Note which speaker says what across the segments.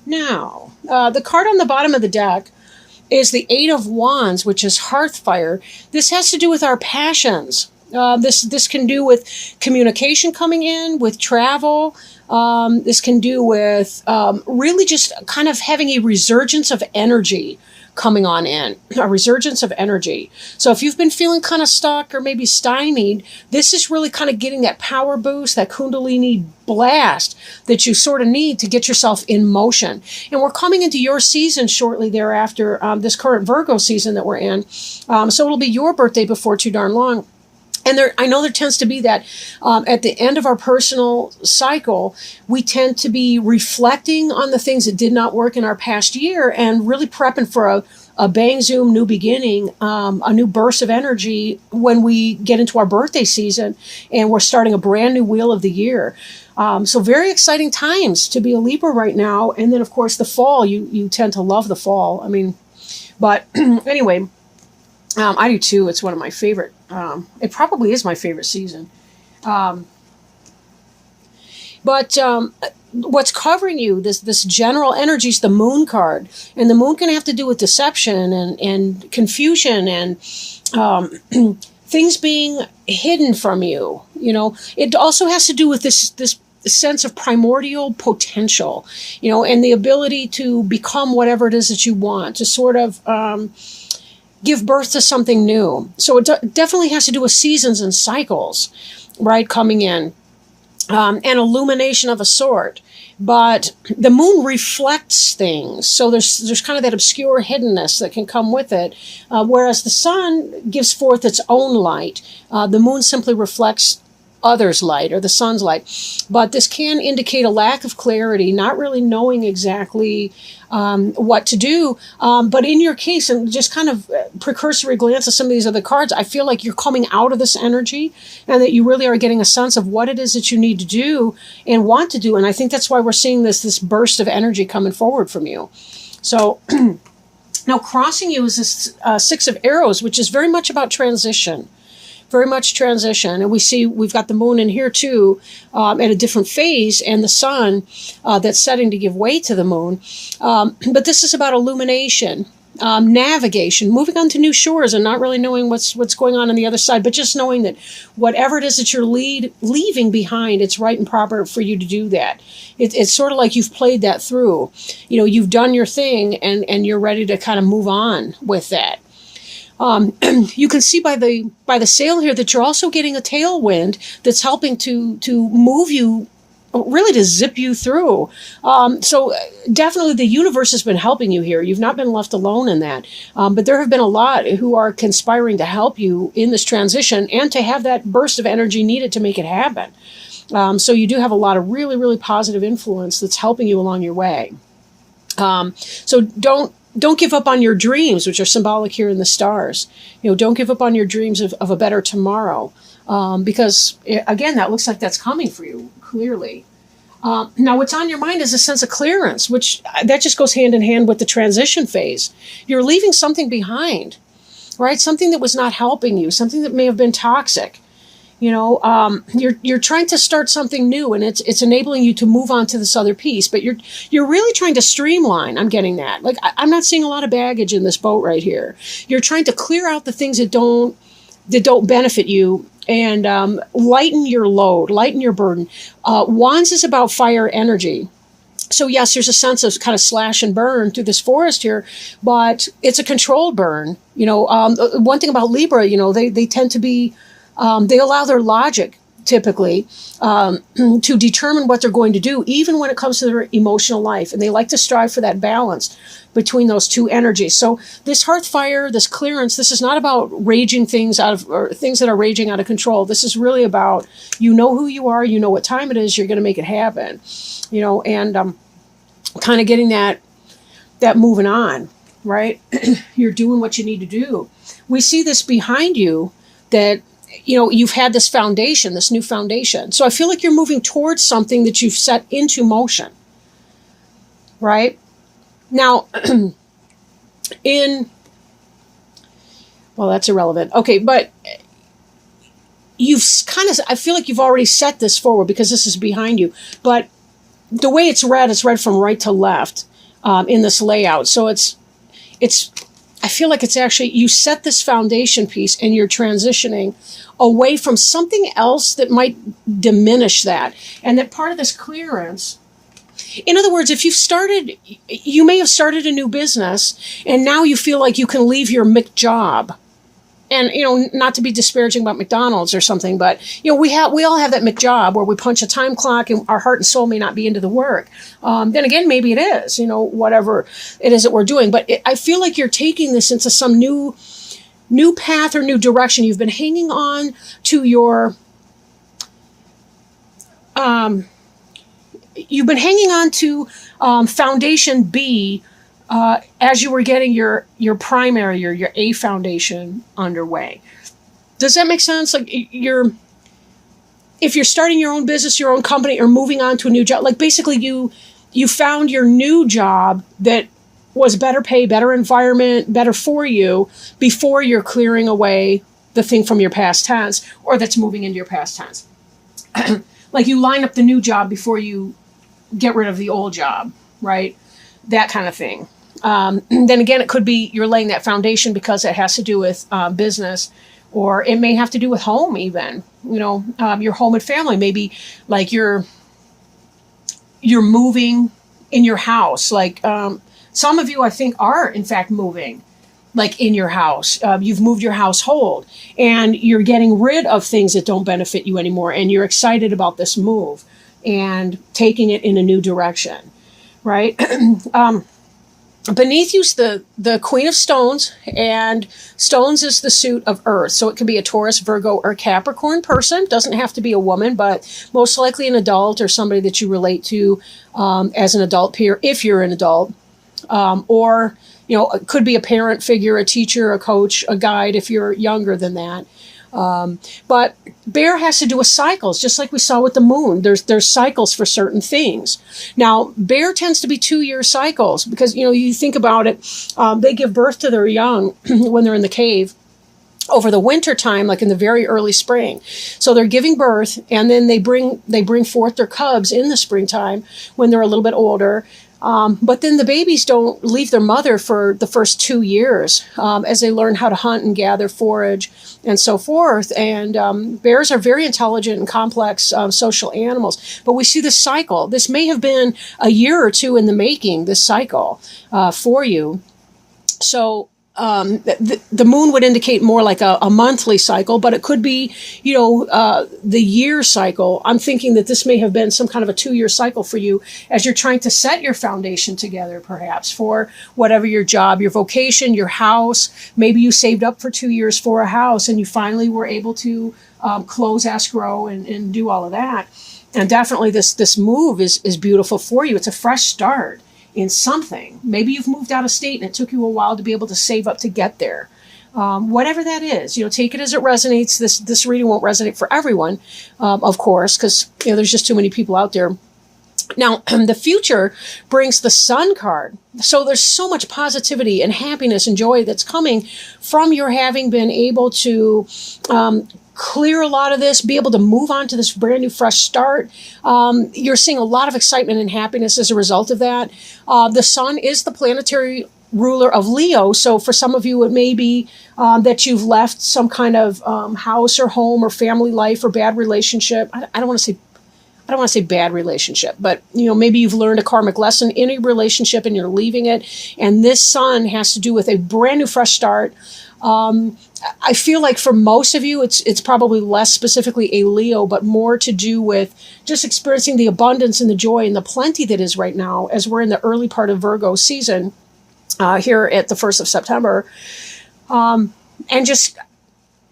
Speaker 1: Now, the card on the bottom of the deck is the Eight of Wands, which is Hearthfire. This has to do with our passions. This can do with communication coming in, with travel. This can do with really just kind of having a resurgence of energy coming on in, a resurgence of energy. So if you've been feeling kind of stuck or maybe stymied, this is really kind of getting that power boost, that Kundalini blast that you sort of need to get yourself in motion. And we're coming into your season shortly thereafter, this current Virgo season that we're in. So it'll be your birthday before too darn long. And I know there tends to be that at the end of our personal cycle, we tend to be reflecting on the things that did not work in our past year and really prepping for a bang zoom new beginning, a new burst of energy when we get into our birthday season and we're starting a brand new wheel of the year. So very exciting times to be a Libra right now. And then, of course, the fall, you tend to love the fall. I mean, but anyway, I do too. It's one of my favorite. It probably is my favorite season. But what's covering you, this general energy is the Moon card. And the Moon can have to do with deception and confusion and things being hidden from you. You know, it also has to do with this sense of primordial potential, you know, and the ability to become whatever it is that you want, to sort of give birth to something new. So it definitely has to do with seasons and cycles, right, coming in, and illumination of a sort. But the Moon reflects things, so there's kind of that obscure hiddenness that can come with it, whereas the Sun gives forth its own light. The Moon simply reflects others' light or the Sun's light. But this can indicate a lack of clarity, not really knowing exactly what to do. But in your case, and just kind of precursory glance at some of these other cards, I feel like you're coming out of this energy and that you really are getting a sense of what it is that you need to do and want to do. And I think that's why we're seeing this burst of energy coming forward from you. So now crossing you is this Six of Arrows, which is very much about transition. Very much transition. And we've got the Moon in here too, at a different phase, and the Sun that's setting to give way to the Moon. But this is about illumination, navigation, moving on to new shores and not really knowing what's going on the other side, but just knowing that whatever it is that you're leaving behind, it's right and proper for you to do that. It's sort of like you've played that through. You know, you've done your thing and you're ready to kind of move on with that. You can see by the sail here that you're also getting a tailwind that's helping to move you, really to zip you through. So definitely the universe has been helping you here. You've not been left alone in that. But there have been a lot who are conspiring to help you in this transition and to have that burst of energy needed to make it happen. So you do have a lot of really, really positive influence that's helping you along your way. So don't give up on your dreams, which are symbolic here in the stars. You know, don't give up on your dreams of a better tomorrow, because again, that looks like that's coming for you clearly. Now, what's on your mind is a sense of clearance, which that just goes hand in hand with the transition phase. You're leaving something behind, right? Something that was not helping you, something that may have been toxic. You know, you're trying to start something new, and it's enabling you to move on to this other piece. But you're really trying to streamline. I'm getting that. Like I'm not seeing a lot of baggage in this boat right here. You're trying to clear out the things that don't benefit you and lighten your load, lighten your burden. Wands is about fire energy. So yes, there's a sense of kind of slash and burn through this forest here, but it's a controlled burn. You know, one thing about Libra, you know, they tend to be. They allow their logic, typically, to determine what they're going to do, even when it comes to their emotional life. And they like to strive for that balance between those two energies. So this hearth fire, this clearance, this is not about raging things or things that are raging out of control. This is really about, you know who you are, you know what time it is, you're going to make it happen, you know, and kind of getting that moving on, right? You're doing what you need to do. We see this behind you that, you know, you've had this foundation, this new foundation. So I feel like you're moving towards something that you've set into motion, right? Now, well, that's irrelevant. Okay, but I feel like you've already set this forward because this is behind you. But the way it's read from right to left. in this layout. So it's, I feel like it's actually, you set this foundation piece and you're transitioning away from something else that might diminish that. And that part of this clearance, in other words, if you may have started a new business and now you feel like you can leave your McJob. And, not to be disparaging about McDonald's or something, but, we all have that McJob where we punch a time clock and our heart and soul may not be into the work. Then again, maybe it is, whatever it is that we're doing. But I feel like you're taking this into some new path or new direction. You've been hanging on to your, foundation B, as you were getting your primary or your A foundation underway. Does that make sense? Like if you're starting your own business, your own company, or moving on to a new job, like basically you found your new job that was better pay, better environment, better for you before you're clearing away the thing from your past tense or that's moving into your past tense. Like you line up the new job before you get rid of the old job, right? That kind of thing. Then again, it could be you're laying that foundation because it has to do with business, or it may have to do with home even, your home and family. Maybe like you're moving in your house. Like some of you, I think, are in fact moving like in your house. You've moved your household and you're getting rid of things that don't benefit you anymore. And you're excited about this move and taking it in a new direction, right? Beneath you's the Queen of Stones, and Stones is the suit of Earth. So it can be a Taurus, Virgo, or Capricorn person. Doesn't have to be a woman, but most likely an adult or somebody that you relate to as an adult peer, if you're an adult. Or, it could be a parent figure, a teacher, a coach, a guide if you're younger than that. But Bear has to do with cycles, just like we saw with the moon. There's cycles for certain things. Now, Bear tends to be 2-year cycles because, you think about it, they give birth to their young when they're in the cave over the winter time, like in the very early spring. So they're giving birth and then they bring forth their cubs in the springtime when they're a little bit older. But then the babies don't leave their mother for the first 2 years as they learn how to hunt and gather, forage, and so forth. And bears are very intelligent and complex social animals. But we see this cycle. This may have been a year or two in the making, this cycle for you. So the moon would indicate more like a monthly cycle, but it could be, the year cycle. I'm thinking that this may have been some kind of a 2-year cycle for you as you're trying to set your foundation together, perhaps for whatever your job, your vocation, your house. Maybe you saved up for 2 years for a house and you finally were able to close escrow and do all of that. And definitely this move is beautiful for you. It's a fresh start in something. Maybe you've moved out of state and it took you a while to be able to save up to get there. Whatever that is, take it as it resonates. This reading won't resonate for everyone, of course, because there's just too many people out there. Now, the future brings the Sun card. So there's so much positivity and happiness and joy that's coming from your having been able to clear a lot of this, be able to move on to this brand new fresh start. You're seeing a lot of excitement and happiness as a result of that. The Sun is the planetary ruler of Leo. So for some of you, it may be that you've left some kind of house or home or family life or bad relationship. I don't want to say bad relationship, but maybe you've learned a karmic lesson in a relationship and you're leaving it. And this Sun has to do with a brand new fresh start. I feel like for most of you, it's probably less specifically a Leo, but more to do with just experiencing the abundance and the joy and the plenty that is right now as we're in the early part of Virgo season here at the 1st of September. And just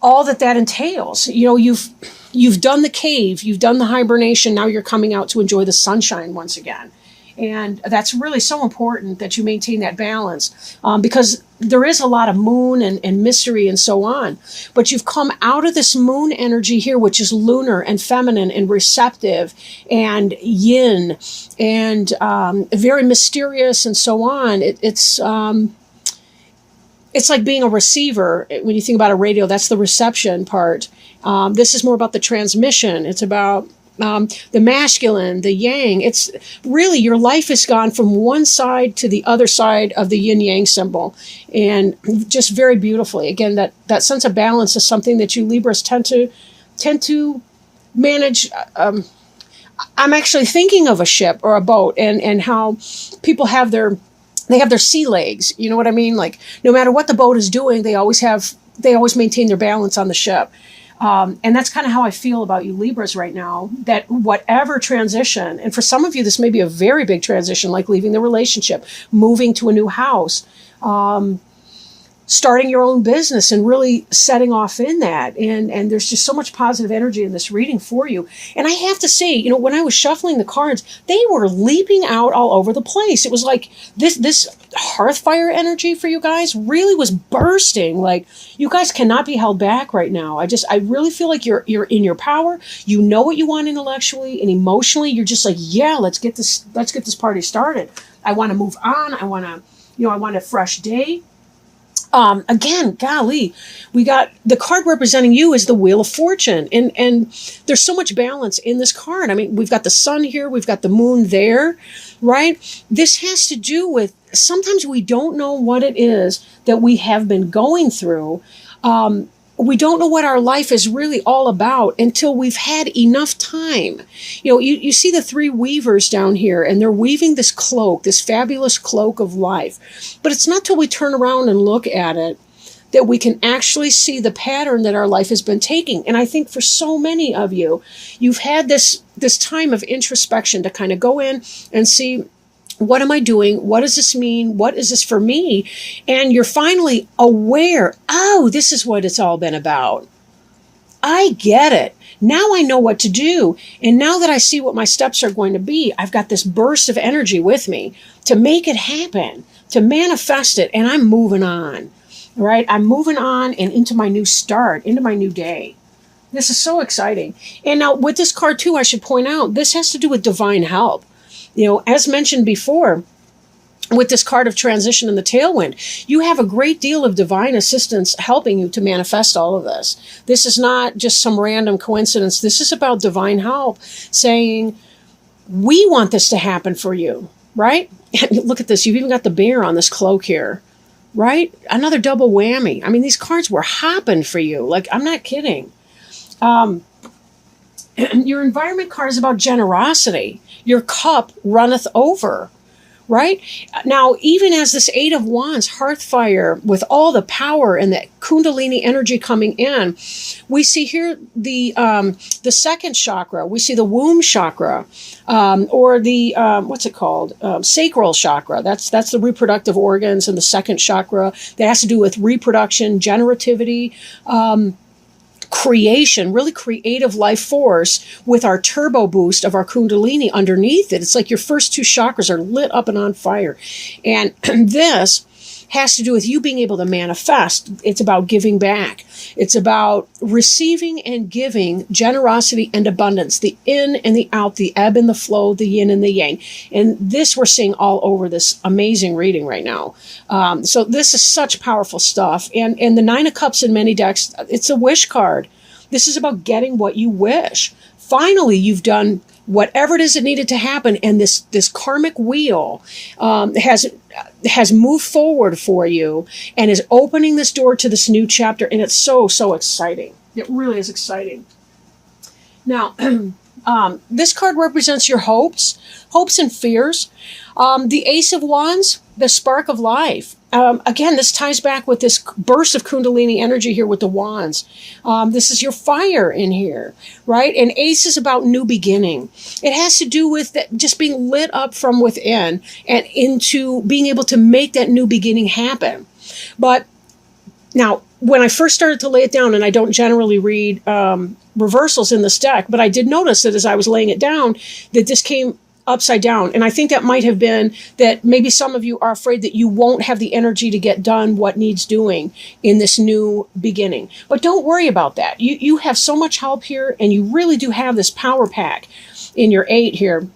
Speaker 1: all that entails. You've done the cave, you've done the hibernation, now you're coming out to enjoy the sunshine once again. And that's really so important that you maintain that balance because there is a lot of moon and mystery and so on. But you've come out of this moon energy here, which is lunar and feminine and receptive and yin and very mysterious and so on. It's like being a receiver. When you think about a radio, that's the reception part. This is more about the transmission. It's about the masculine, the yang. It's really, your life has gone from one side to the other side of the yin yang symbol, and just very beautifully. Again, that sense of balance is something that you Libras tend to manage. I'm actually thinking of a ship or a boat, and how people have their sea legs. You know what I mean? Like, no matter what the boat is doing, they always maintain their balance on the ship. And that's kind of how I feel about you Libras right now, that whatever transition, and for some of you, this may be a very big transition, like leaving the relationship, moving to a new house, starting your own business and really setting off in that. And there's just so much positive energy in this reading for you. And I have to say, when I was shuffling the cards, they were leaping out all over the place. It was like this hearth fire energy for you guys really was bursting. Like, you guys cannot be held back right now. I really feel like you're in your power. You know what you want intellectually and emotionally. You're just like, yeah, let's get this party started. I want to move on. I want a fresh day. Again, golly, we got the card representing you is the Wheel of Fortune. And there's so much balance in this card. I mean, we've got the sun here, we've got the moon there, right? This has to do with, sometimes we don't know what it is that we have been going through. We don't know what our life is really all about until we've had enough time. You see the three weavers down here, and they're weaving this cloak, this fabulous cloak of life. But it's not till we turn around and look at it that we can actually see the pattern that our life has been taking. And I think for so many of you, you've had this time of introspection to kind of go in and see, what am I doing? What does this mean? What is this for me? And you're finally aware, oh, this is what it's all been about. I get it. Now I know what to do. And now that I see what my steps are going to be, I've got this burst of energy with me to make it happen, to manifest it. And I'm moving on, right? I'm moving on and into my new start, into my new day. This is so exciting. And now with this card too, I should point out, this has to do with divine help. As mentioned before, with this card of transition and the tailwind, you have a great deal of divine assistance helping you to manifest all of this. This is not just some random coincidence. This is about divine help saying, we want this to happen for you, right? Look at this. You've even got the bear on this cloak here, right? Another double whammy. I mean, these cards were hopping for you. Like, I'm not kidding. Your environment card is about generosity. Your cup runneth over, right? Now, even as this Eight of Wands, hearth fire, with all the power and the Kundalini energy coming in, we see here the second chakra. We see the womb chakra, or the what's it called? Sacral chakra. That's the reproductive organs, and the second chakra that has to do with reproduction, generativity. Creation, really creative life force with our turbo boost of our Kundalini underneath it. It's like your first two chakras are lit up and on fire. And this has to do with you being able to manifest. It's about giving back. It's about receiving and giving, generosity and abundance, the in and the out, the ebb and the flow, the yin and the yang. And this we're seeing all over this amazing reading right now. So this is such powerful stuff. And the Nine of Cups in many decks, it's a wish card. This is about getting what you wish. Finally, you've done whatever it is that needed to happen, and this karmic wheel has moved forward for you and is opening this door to this new chapter, and it's so exciting. It really is exciting. Now, this card represents your hopes and fears. The Ace of Wands, the spark of life. Again, this ties back with this burst of Kundalini energy here with the wands. This is your fire in here, right? And Ace is about new beginning. It has to do with just being lit up from within and into being able to make that new beginning happen. But now, when I first started to lay it down, and I don't generally read reversals in this deck, but I did notice that as I was laying it down, that this came upside down. And I think that might have been that maybe some of you are afraid that you won't have the energy to get done what needs doing in this new beginning. But don't worry about that. You have so much help here, and you really do have this power pack in your 8 here.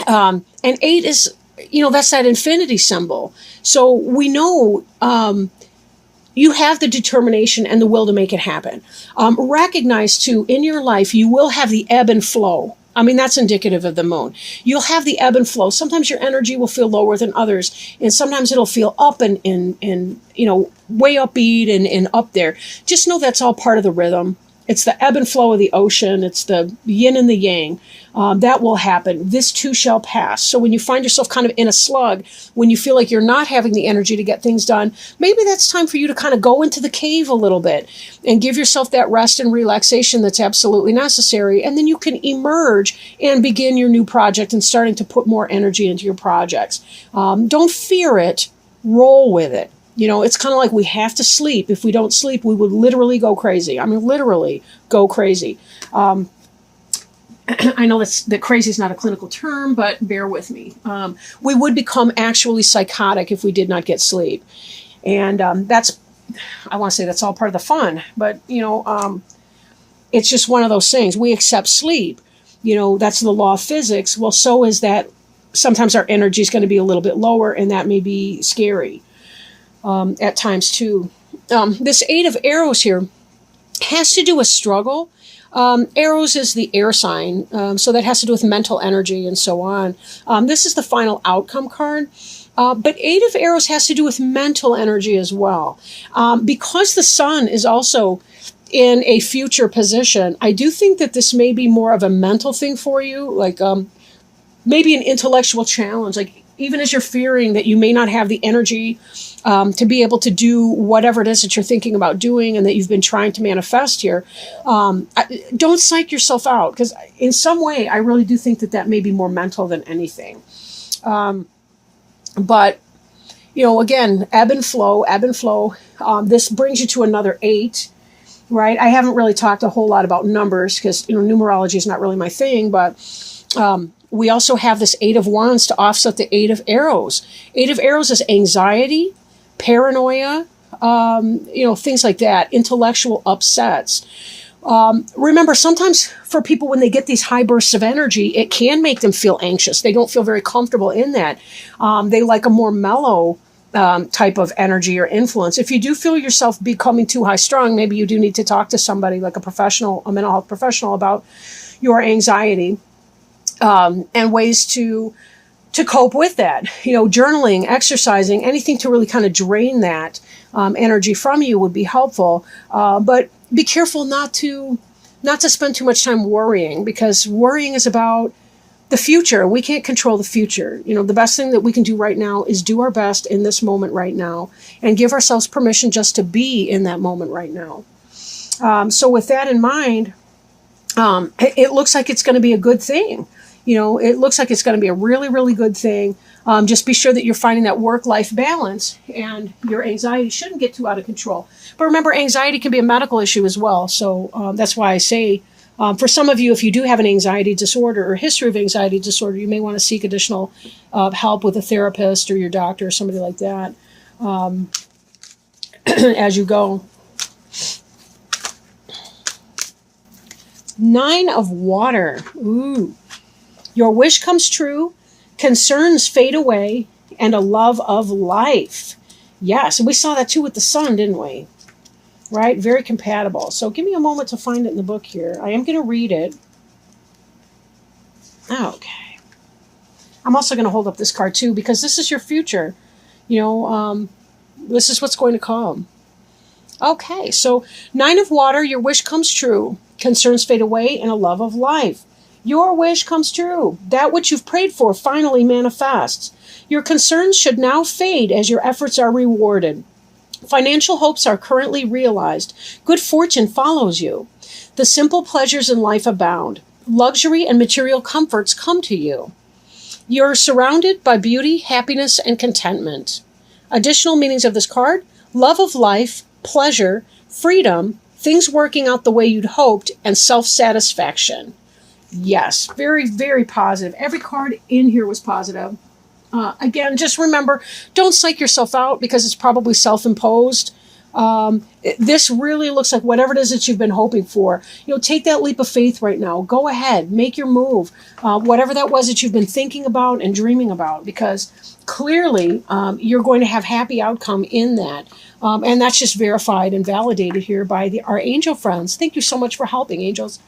Speaker 1: And 8 is, that's that infinity symbol. So we know you have the determination and the will to make it happen. Recognize too, in your life, you will have the ebb and flow. I mean, that's indicative of the moon. You'll have the ebb and flow. Sometimes your energy will feel lower than others, and sometimes it'll feel up and way upbeat and up there. Just know that's all part of the rhythm. It's the ebb and flow of the ocean. It's the yin and the yang. That will happen. This too shall pass. So when you find yourself kind of in a slug, when you feel like you're not having the energy to get things done, maybe that's time for you to kind of go into the cave a little bit and give yourself that rest and relaxation that's absolutely necessary. And then you can emerge and begin your new project and starting to put more energy into your projects. Don't fear it. Roll with it. It's kind of like we have to sleep. If we don't sleep, we would literally go crazy. I mean, literally go crazy. I know that crazy is not a clinical term, but bear with me. We would become actually psychotic if we did not get sleep. And I want to say that's all part of the fun. But, it's just one of those things. We accept sleep. That's the law of physics. Well, so is that sometimes our energy is going to be a little bit lower, and that may be scary. At times too. This 8 of arrows here has to do with struggle. Arrows is the air sign, so that has to do with mental energy and so on. This is the final outcome card. But 8 of arrows has to do with mental energy as well. Because the sun is also in a future position, I do think that this may be more of a mental thing for you, like maybe an intellectual challenge, like even as you're fearing that you may not have the energy to be able to do whatever it is that you're thinking about doing and that you've been trying to manifest here, don't psych yourself out, because in some way, I really do think that may be more mental than anything. But, again, ebb and flow. This brings you to another 8, right? I haven't really talked a whole lot about numbers because, numerology is not really my thing, but we also have this 8 of wands to offset the 8 of arrows. 8 of arrows is anxiety, paranoia, things like that, intellectual upsets. Remember, sometimes for people, when they get these high bursts of energy, it can make them feel anxious. They don't feel very comfortable in that. They like a more mellow type of energy or influence. If you do feel yourself becoming too high strung, maybe you do need to talk to somebody like a mental health professional about your anxiety. And ways to cope with that. Journaling, exercising, anything to really kind of drain that energy from you would be helpful. But be careful not to spend too much time worrying, because worrying is about the future. We can't control the future. The best thing that we can do right now is do our best in this moment right now and give ourselves permission just to be in that moment right now. So with that in mind, it looks like it's going to be a good thing. It looks like it's going to be a really, really good thing. Just be sure that you're finding that work-life balance, and your anxiety shouldn't get too out of control. But remember, anxiety can be a medical issue as well. So that's why I say, for some of you, if you do have an anxiety disorder or history of anxiety disorder, you may want to seek additional help with a therapist or your doctor or somebody like that as you go. 9 of water. Ooh. Your wish comes true, concerns fade away, and a love of life. Yes, and we saw that too with the sun, didn't we? Right? Very compatible. So give me a moment to find it in the book here. I am going to read it. Okay. I'm also going to hold up this card too, because this is your future. This is what's going to come. Okay, so 9 of water, your wish comes true, concerns fade away, and a love of life. Your wish comes true. That which you've prayed for finally manifests. Your concerns should now fade as your efforts are rewarded. Financial hopes are currently realized. Good fortune follows you. The simple pleasures in life abound. Luxury and material comforts come to you. You're surrounded by beauty, happiness, and contentment. Additional meanings of this card: love of life, pleasure, freedom, things working out the way you'd hoped, and self-satisfaction. Yes, very, very positive. Every card in here was positive. Again, just remember, don't psych yourself out, because it's probably self-imposed. This really looks like whatever it is that you've been hoping for. Take that leap of faith right now. Go ahead, make your move. Whatever that was that you've been thinking about and dreaming about, because clearly you're going to have happy outcome in that. And that's just verified and validated here by our angel friends. Thank you so much for helping, angels.